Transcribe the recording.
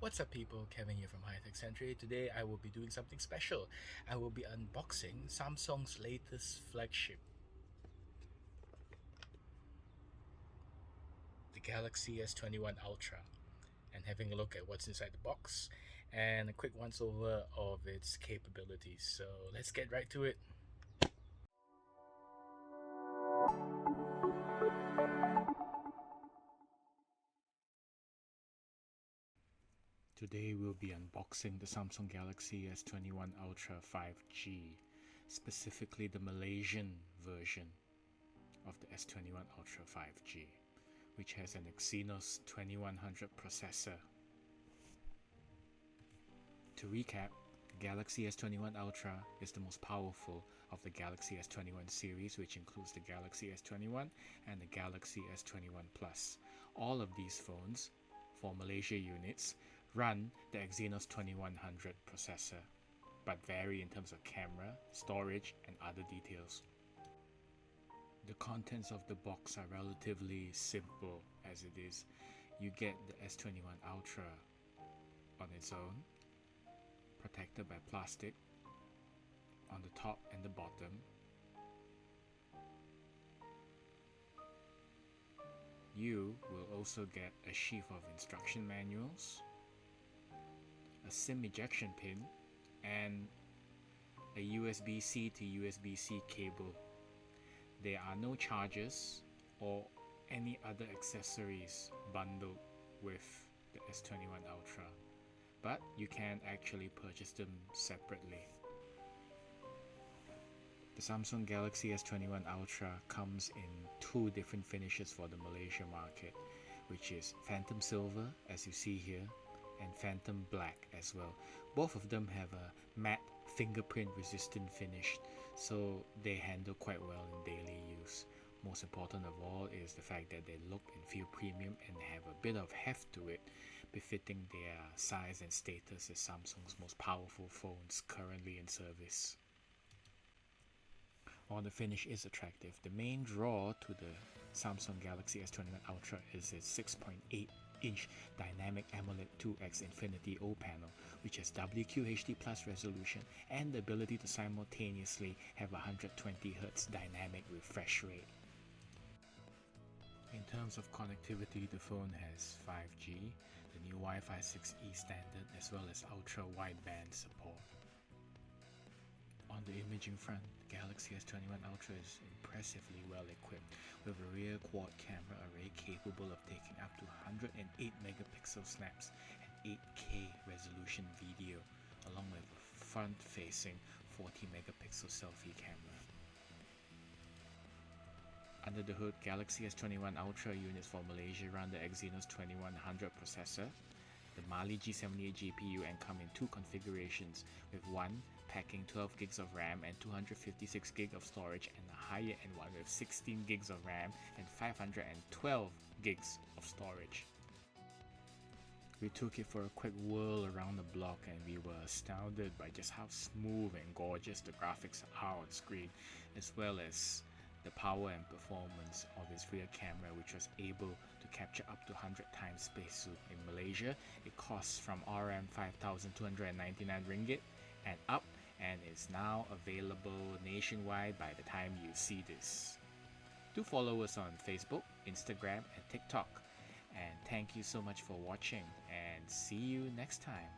What's up people, Kevin here from High Tech Century. Today I will be doing something special. I will be unboxing Samsung's latest flagship, the Galaxy S21 Ultra, and having a look at what's inside the box and a quick once over of its capabilities. So let's get right to it. Today we'll be unboxing the Samsung Galaxy S21 Ultra 5G, specifically the Malaysian version of the S21 Ultra 5G, which has an Exynos 2100 processor. To recap, the Galaxy S21 Ultra is the most powerful of the Galaxy S21 series, which includes the Galaxy S21 and the Galaxy S21 Plus. All of these phones, for Malaysia units, run the Exynos 2100 processor, but vary in terms of camera, storage, and other details. The contents of the box are relatively simple as it is. You get the S21 Ultra on its own, protected by plastic on the top and the bottom. You will also get a sheaf of instruction manuals, a SIM ejection pin, and a USB-C to USB-C cable. There are no chargers or any other accessories bundled with the S21 Ultra, but you can actually purchase them separately. The Samsung Galaxy S21 Ultra comes in two different finishes for the Malaysia market, which is Phantom Silver, as you see here, and Phantom Black as well. Both of them have a matte fingerprint resistant finish, so they handle quite well in daily use. Most important of all is the fact that they look and feel premium and have a bit of heft to it, befitting their size and status as Samsung's most powerful phones currently in service. While the finish is attractive, the main draw to the Samsung Galaxy S21 Ultra is its 6.8-inch dynamic AMOLED 2X Infinity O panel, which has WQHD Plus resolution and the ability to simultaneously have 120Hz dynamic refresh rate. In terms of connectivity, the phone has 5G, the new Wi-Fi 6E standard, as well as ultra wideband support. On the imaging front, the Galaxy S21 Ultra is impressively well equipped with a rear quad camera array capable of taking up to 108 megapixel snaps and 8K resolution video, along with a front-facing 40 megapixel selfie camera. Under the hood, Galaxy S21 Ultra units for Malaysia run the Exynos 2100 processor, the Mali G78 GPU, and come in two configurations, with one packing 12 gigs of RAM and 256 gigs of storage, and a higher end one with 16 gigs of RAM and 512 gigs of storage. We took it for a quick whirl around the block and we were astounded by just how smooth and gorgeous the graphics are on screen, as well as the power and performance of its rear camera, which was able to capture up to 100 times space zoom. In Malaysia, it costs from Rm 5,299 ringgit and up, and is now available nationwide by the time you see this. Do follow us on Facebook, Instagram, and TikTok. And thank you so much for watching, and see you next time.